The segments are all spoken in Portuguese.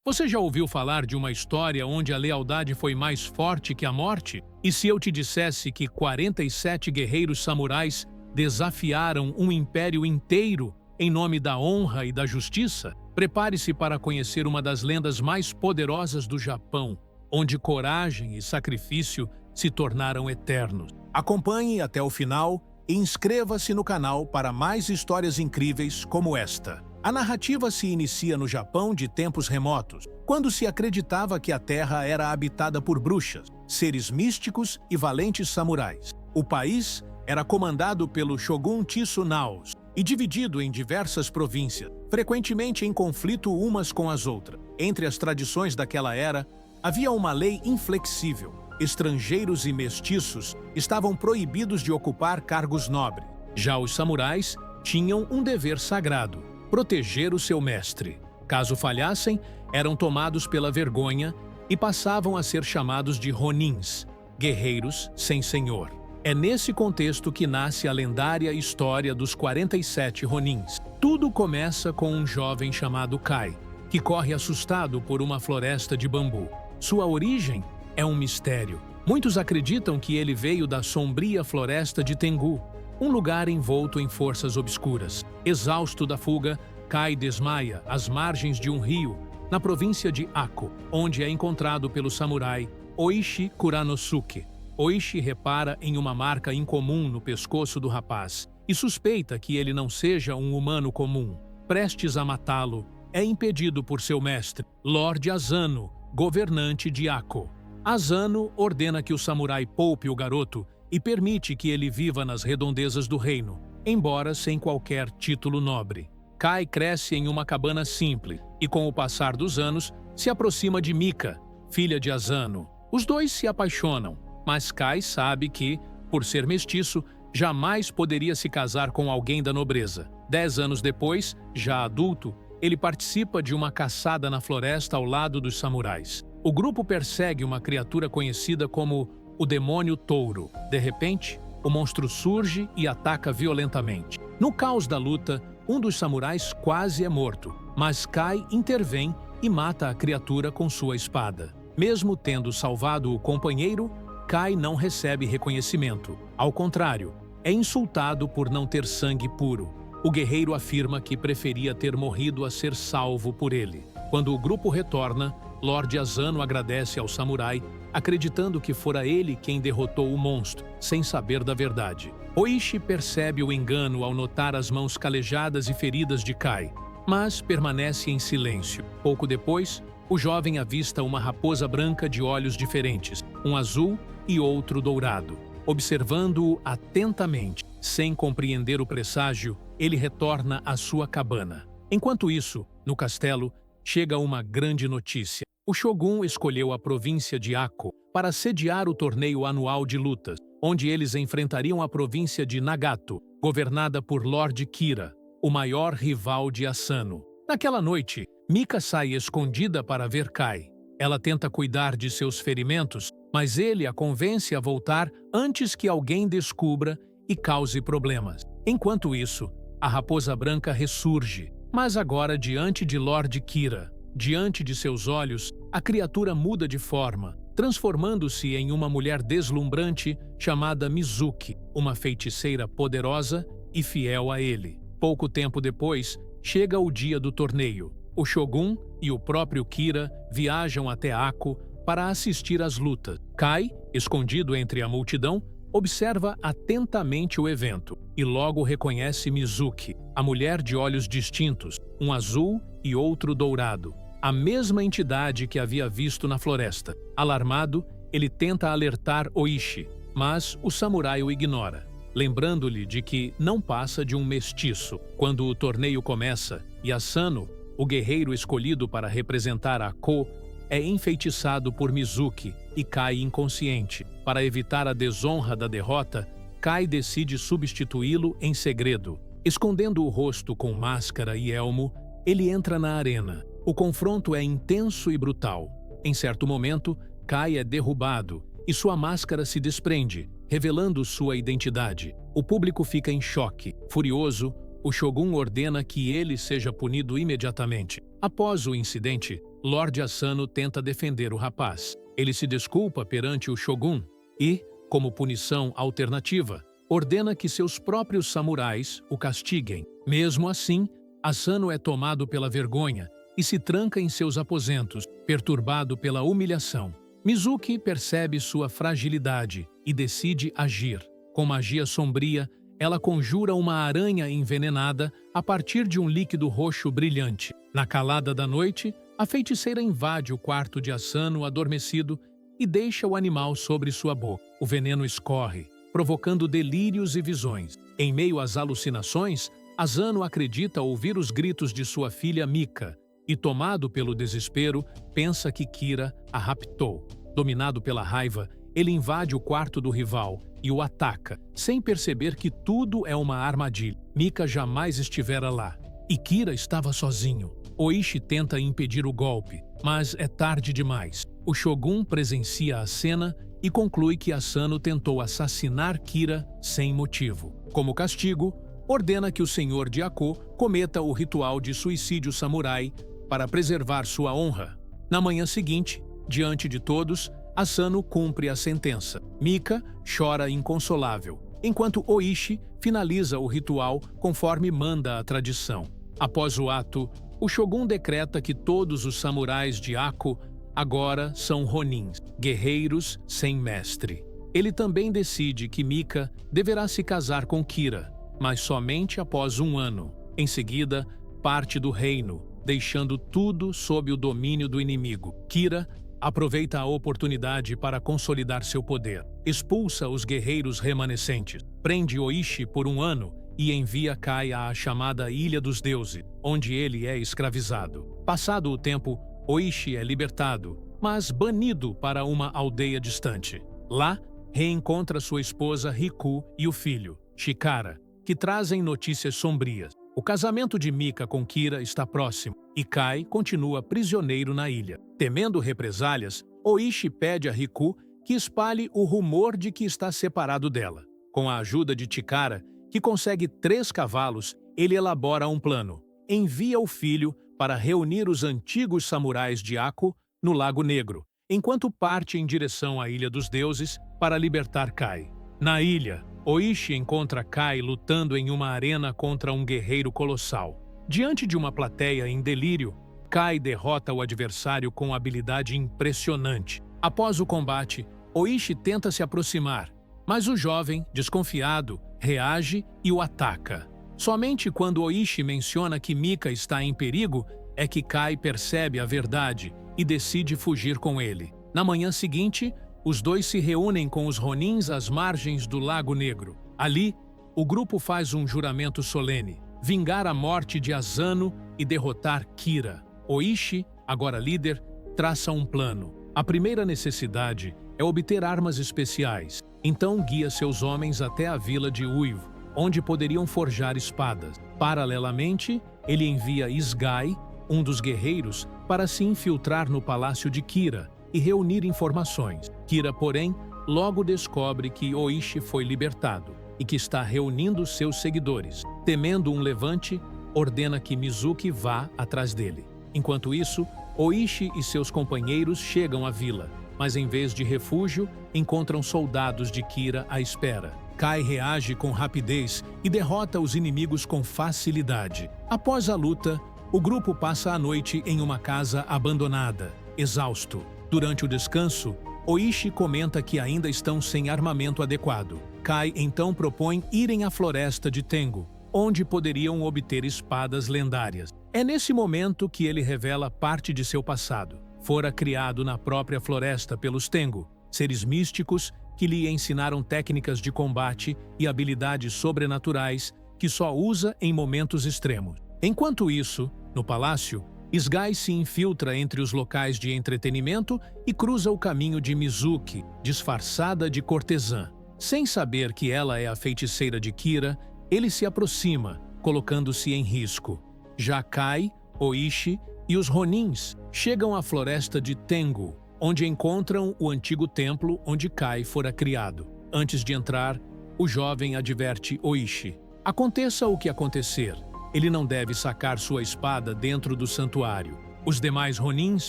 Você já ouviu falar de uma história onde a lealdade foi mais forte que a morte? E se eu te dissesse que 47 guerreiros samurais desafiaram um império inteiro em nome da honra e da justiça? Prepare-se para conhecer uma das lendas mais poderosas do Japão, onde coragem e sacrifício se tornaram eternos. Acompanhe até o final e inscreva-se no canal para mais histórias incríveis como esta. A narrativa se inicia no Japão de tempos remotos, quando se acreditava que a Terra era habitada por bruxas, seres místicos e valentes samurais. O país era comandado pelo Shogun Tsunaos e dividido em diversas províncias, frequentemente em conflito umas com as outras. Entre as tradições daquela era, havia uma lei inflexível. Estrangeiros e mestiços estavam proibidos de ocupar cargos nobres. Já os samurais tinham um dever sagrado: proteger o seu mestre. Caso falhassem, eram tomados pela vergonha e passavam a ser chamados de ronins, guerreiros sem senhor. É nesse contexto que nasce a lendária história dos 47 ronins. Tudo começa com um jovem chamado Kai, que corre assustado por uma floresta de bambu. Sua origem é um mistério. Muitos acreditam que ele veio da sombria floresta de Tengu, um lugar envolto em forças obscuras. Exausto da fuga, Kai desmaia às margens de um rio, na província de Ako, onde é encontrado pelo samurai Oishi Kuranosuke. Oishi repara em uma marca incomum no pescoço do rapaz e suspeita que ele não seja um humano comum. Prestes a matá-lo, é impedido por seu mestre, Lord Asano, governante de Ako. Asano ordena que o samurai poupe o garoto e permite que ele viva nas redondezas do reino, embora sem qualquer título nobre. Kai cresce em uma cabana simples e, com o passar dos anos, se aproxima de Mika, filha de Asano. Os dois se apaixonam, mas Kai sabe que, por ser mestiço, jamais poderia se casar com alguém da nobreza. 10 anos depois, já adulto, ele participa de uma caçada na floresta ao lado dos samurais. O grupo persegue uma criatura conhecida como o demônio touro. De repente, o monstro surge e ataca violentamente. No caos da luta, um dos samurais quase é morto, mas Kai intervém e mata a criatura com sua espada. Mesmo tendo salvado o companheiro, Kai não recebe reconhecimento. Ao contrário, é insultado por não ter sangue puro. O guerreiro afirma que preferia ter morrido a ser salvo por ele. Quando o grupo retorna, Lord Asano agradece ao samurai, acreditando que fora ele quem derrotou o monstro, sem saber da verdade. Oishi percebe o engano ao notar as mãos calejadas e feridas de Kai, mas permanece em silêncio. Pouco depois, o jovem avista uma raposa branca de olhos diferentes, um azul e outro dourado. Observando-o atentamente, sem compreender o presságio, ele retorna à sua cabana. Enquanto isso, no castelo, chega uma grande notícia. O Shogun escolheu a província de Ako para sediar o torneio anual de lutas, onde eles enfrentariam a província de Nagato, governada por Lord Kira, o maior rival de Asano. Naquela noite, Mika sai escondida para ver Kai. Ela tenta cuidar de seus ferimentos, mas ele a convence a voltar antes que alguém descubra e cause problemas. Enquanto isso, a raposa branca ressurge, mas agora diante de Lord Kira. Diante de seus olhos, a criatura muda de forma, transformando-se em uma mulher deslumbrante chamada Mizuki, uma feiticeira poderosa e fiel a ele. Pouco tempo depois, chega o dia do torneio. O Shogun e o próprio Kira viajam até Ako para assistir às lutas. Kai, escondido entre a multidão, observa atentamente o evento e logo reconhece Mizuki, a mulher de olhos distintos, um azul e outro dourado, a mesma entidade que havia visto na floresta. Alarmado, ele tenta alertar Oishi, mas o samurai o ignora, lembrando-lhe de que não passa de um mestiço. Quando o torneio começa e Asano, o guerreiro escolhido para representar Ako, é enfeitiçado por Mizuki e cai inconsciente. Para evitar a desonra da derrota, Kai decide substituí-lo em segredo. Escondendo o rosto com máscara e elmo, ele entra na arena. O confronto é intenso e brutal. Em certo momento, Kai é derrubado e sua máscara se desprende, revelando sua identidade. O público fica em choque. Furioso, O Shogun ordena que ele seja punido imediatamente. Após o incidente, Lord Asano tenta defender o rapaz. Ele se desculpa perante o Shogun e, como punição alternativa, ordena que seus próprios samurais o castiguem. Mesmo assim, Asano é tomado pela vergonha e se tranca em seus aposentos, perturbado pela humilhação. Mizuki percebe sua fragilidade e decide agir. Com magia sombria, ela conjura uma aranha envenenada a partir de um líquido roxo brilhante. Na calada da noite, a feiticeira invade o quarto de Asano adormecido e deixa o animal sobre sua boca. O veneno escorre, provocando delírios e visões. Em meio às alucinações, Asano acredita ouvir os gritos de sua filha Mika e, tomado pelo desespero, pensa que Kira a raptou. Dominado pela raiva, ele invade o quarto do rival e o ataca, sem perceber que tudo é uma armadilha. Mika jamais estivera lá, e Kira estava sozinho. Oishi tenta impedir o golpe, mas é tarde demais. O Shogun presencia a cena e conclui que Asano tentou assassinar Kira sem motivo. Como castigo, ordena que o senhor de Ako cometa o ritual de suicídio samurai para preservar sua honra. Na manhã seguinte, diante de todos, Asano cumpre a sentença. Mika chora inconsolável, enquanto Oishi finaliza o ritual conforme manda a tradição. Após o ato, o Shogun decreta que todos os samurais de Ako agora são ronins, guerreiros sem mestre. Ele também decide que Mika deverá se casar com Kira, mas somente após 1 ano. Em seguida, parte do reino, deixando tudo sob o domínio do inimigo. Kira aproveita a oportunidade para consolidar seu poder. Expulsa os guerreiros remanescentes, prende Oishi por 1 ano e envia Kai à chamada Ilha dos Deuses, onde ele é escravizado. Passado o tempo, Oishi é libertado, mas banido para uma aldeia distante. Lá, reencontra sua esposa Riku e o filho, Chikara, que trazem notícias sombrias. O casamento de Mika com Kira está próximo e Kai continua prisioneiro na ilha. Temendo represálias, Oishi pede a Riku que espalhe o rumor de que está separado dela. Com a ajuda de Chikara, que consegue 3 cavalos, ele elabora um plano. Envia o filho para reunir os antigos samurais de Ako no Lago Negro, enquanto parte em direção à Ilha dos Deuses para libertar Kai. Na ilha, Oishi encontra Kai lutando em uma arena contra um guerreiro colossal. Diante de uma plateia em delírio, Kai derrota o adversário com habilidade impressionante. Após o combate, Oishi tenta se aproximar, mas o jovem, desconfiado, reage e o ataca. Somente quando Oishi menciona que Mika está em perigo é que Kai percebe a verdade e decide fugir com ele. Na manhã seguinte, os dois se reúnem com os ronins às margens do Lago Negro. Ali, o grupo faz um juramento solene: vingar a morte de Asano e derrotar Kira. Oishi, agora líder, traça um plano. A primeira necessidade é obter armas especiais. Então guia seus homens até a vila de Uivo, onde poderiam forjar espadas. Paralelamente, ele envia Isgai, um dos guerreiros, para se infiltrar no palácio de Kira e reunir informações. Kira, porém, logo descobre que Oishi foi libertado e que está reunindo seus seguidores. Temendo um levante, ordena que Mizuki vá atrás dele. Enquanto isso, Oishi e seus companheiros chegam à vila, mas em vez de refúgio, encontram soldados de Kira à espera. Kai reage com rapidez e derrota os inimigos com facilidade. Após a luta, o grupo passa a noite em uma casa abandonada, exausto. Durante o descanso, Oishi comenta que ainda estão sem armamento adequado. Kai então propõe irem à floresta de Tengu, onde poderiam obter espadas lendárias. É nesse momento que ele revela parte de seu passado. Fora criado na própria floresta pelos Tengu, seres místicos que lhe ensinaram técnicas de combate e habilidades sobrenaturais que só usa em momentos extremos. Enquanto isso, no palácio, Isgai se infiltra entre os locais de entretenimento e cruza o caminho de Mizuki, disfarçada de cortesã. Sem saber que ela é a feiticeira de Kira, ele se aproxima, colocando-se em risco. Já Kai, Oishi e os ronins chegam à floresta de Tengu, onde encontram o antigo templo onde Kai fora criado. Antes de entrar, o jovem adverte Oishi: Aconteça o que acontecer, ele não deve sacar sua espada dentro do santuário. Os demais Ronins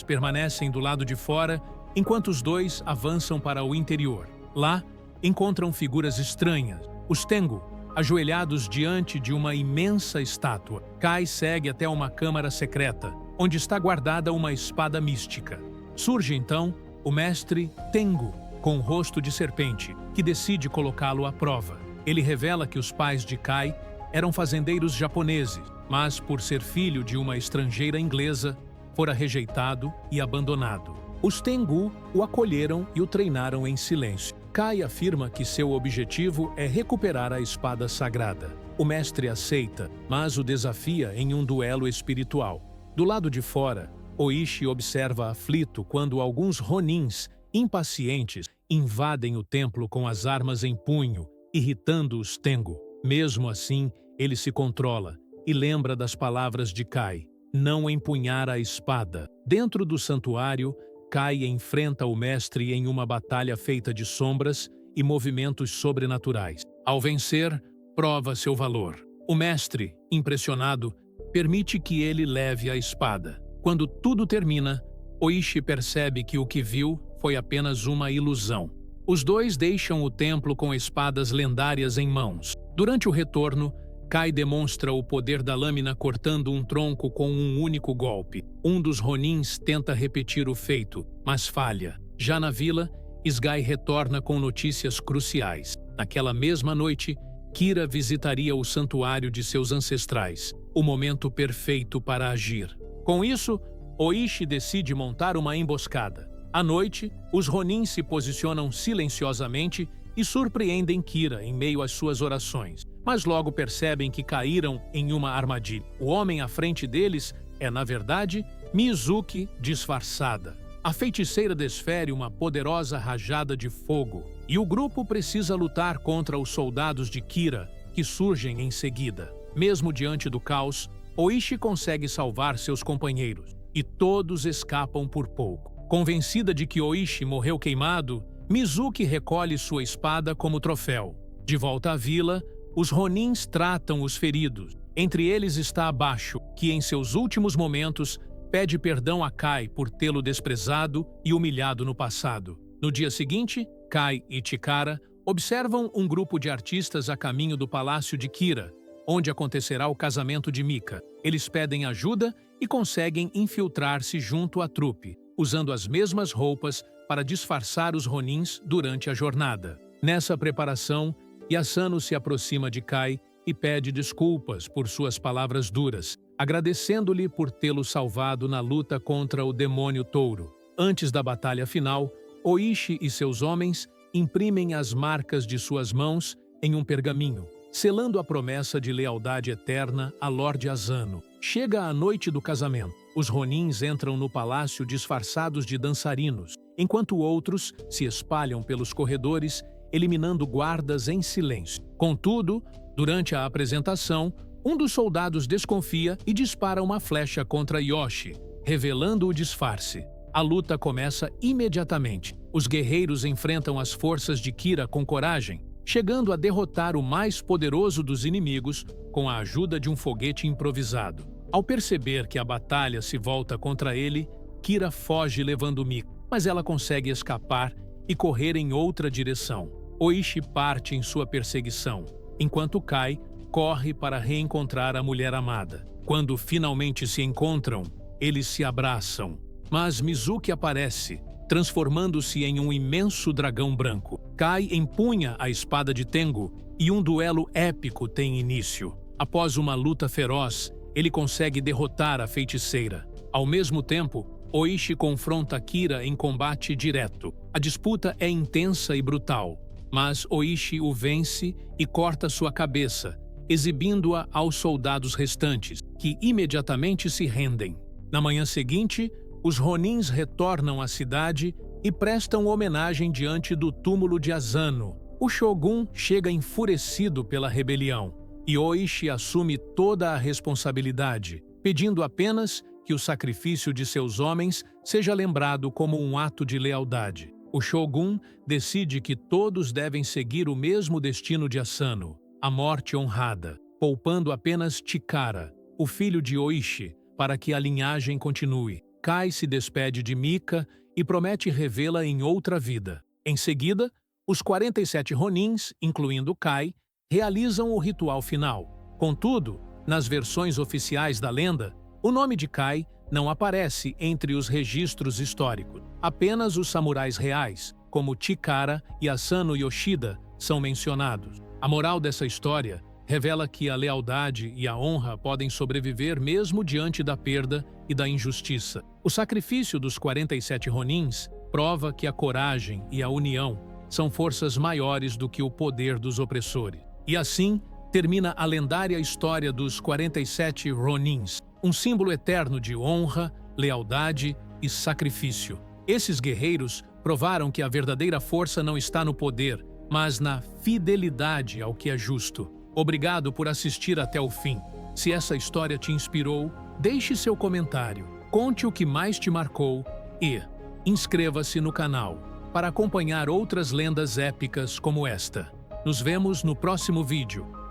permanecem do lado de fora, enquanto os dois avançam para o interior. Lá, encontram figuras estranhas, os Tengu, ajoelhados diante de uma imensa estátua. Kai segue até uma câmara secreta, onde está guardada uma espada mística. Surge então o mestre Tengu, com o rosto de serpente, que decide colocá-lo à prova. Ele revela que os pais de Kai eram fazendeiros japoneses, mas por ser filho de uma estrangeira inglesa, fora rejeitado e abandonado. Os Tengu o acolheram e o treinaram em silêncio. Kai afirma que seu objetivo é recuperar a espada sagrada. O mestre aceita, mas o desafia em um duelo espiritual. Do lado de fora, Oishi observa aflito quando alguns Ronins, impacientes, invadem o templo com as armas em punho, irritando os Tengu. Mesmo assim, ele se controla e lembra das palavras de Kai: não empunhar a espada. Dentro do santuário, Kai enfrenta o mestre em uma batalha feita de sombras e movimentos sobrenaturais. Ao vencer, prova seu valor. O mestre, impressionado, permite que ele leve a espada. Quando tudo termina, Oishi percebe que o que viu foi apenas uma ilusão. Os dois deixam o templo com espadas lendárias em mãos. Durante o retorno, Kai demonstra o poder da lâmina cortando um tronco com um único golpe. Um dos Ronins tenta repetir o feito, mas falha. Já na vila, Sgai retorna com notícias cruciais. Naquela mesma noite, Kira visitaria o santuário de seus ancestrais, o momento perfeito para agir. Com isso, Oishi decide montar uma emboscada. À noite, os Ronins se posicionam silenciosamente e surpreendem Kira em meio às suas orações, mas logo percebem que caíram em uma armadilha. O homem à frente deles é, na verdade, Mizuki disfarçada. A feiticeira desfere uma poderosa rajada de fogo, e o grupo precisa lutar contra os soldados de Kira, que surgem em seguida. Mesmo diante do caos, Oishi consegue salvar seus companheiros, e todos escapam por pouco. Convencida de que Oishi morreu queimado, Mizuki recolhe sua espada como troféu. De volta à vila, os Ronins tratam os feridos. Entre eles está Basho, que em seus últimos momentos pede perdão a Kai por tê-lo desprezado e humilhado no passado. No dia seguinte, Kai e Chikara observam um grupo de artistas a caminho do palácio de Kira, onde acontecerá o casamento de Mika. Eles pedem ajuda e conseguem infiltrar-se junto à trupe, usando as mesmas roupas para disfarçar os Ronins durante a jornada. Nessa preparação, Yasano se aproxima de Kai e pede desculpas por suas palavras duras, agradecendo-lhe por tê-lo salvado na luta contra o demônio touro. Antes da batalha final, Oishi e seus homens imprimem as marcas de suas mãos em um pergaminho, selando a promessa de lealdade eterna a Lorde Asano. Chega a noite do casamento. Os Ronins entram no palácio disfarçados de dançarinos, enquanto outros se espalham pelos corredores, eliminando guardas em silêncio. Contudo, durante a apresentação, um dos soldados desconfia e dispara uma flecha contra Yoshi, revelando o disfarce. A luta começa imediatamente. Os guerreiros enfrentam as forças de Kira com coragem, chegando a derrotar o mais poderoso dos inimigos com a ajuda de um foguete improvisado. Ao perceber que a batalha se volta contra ele, Kira foge levando Mika, mas ela consegue escapar e correr em outra direção. Oishi parte em sua perseguição, enquanto Kai corre para reencontrar a mulher amada. Quando finalmente se encontram, eles se abraçam. Mas Mizuki aparece, transformando-se em um imenso dragão branco. Kai empunha a espada de Tengu e um duelo épico tem início. Após uma luta feroz, ele consegue derrotar a feiticeira. Ao mesmo tempo, Oishi confronta Kira em combate direto. A disputa é intensa e brutal, mas Oishi o vence e corta sua cabeça, exibindo-a aos soldados restantes, que imediatamente se rendem. Na manhã seguinte, os Ronins retornam à cidade e prestam homenagem diante do túmulo de Asano. O Shogun chega enfurecido pela rebelião, e Oishi assume toda a responsabilidade, pedindo apenas que o sacrifício de seus homens seja lembrado como um ato de lealdade. O Shogun decide que todos devem seguir o mesmo destino de Asano, a morte honrada. poupando apenas Chikara, o filho de Oishi, para que a linhagem continue. Kai se despede de Mika e promete revê-la em outra vida. Em seguida, os 47 Ronins, incluindo Kai, realizam o ritual final. Contudo, nas versões oficiais da lenda, o nome de Kai não aparece entre os registros históricos. Apenas os samurais reais, como Chikara e Asano Yoshida, são mencionados. A moral dessa história revela que a lealdade e a honra podem sobreviver mesmo diante da perda e da injustiça. O sacrifício dos 47 Ronins prova que a coragem e a união são forças maiores do que o poder dos opressores. E assim, termina a lendária história dos 47 Ronins, um símbolo eterno de honra, lealdade e sacrifício. Esses guerreiros provaram que a verdadeira força não está no poder, mas na fidelidade ao que é justo. Obrigado por assistir até o fim. Se essa história te inspirou, deixe seu comentário, conte o que mais te marcou e inscreva-se no canal para acompanhar outras lendas épicas como esta. Nos vemos no próximo vídeo.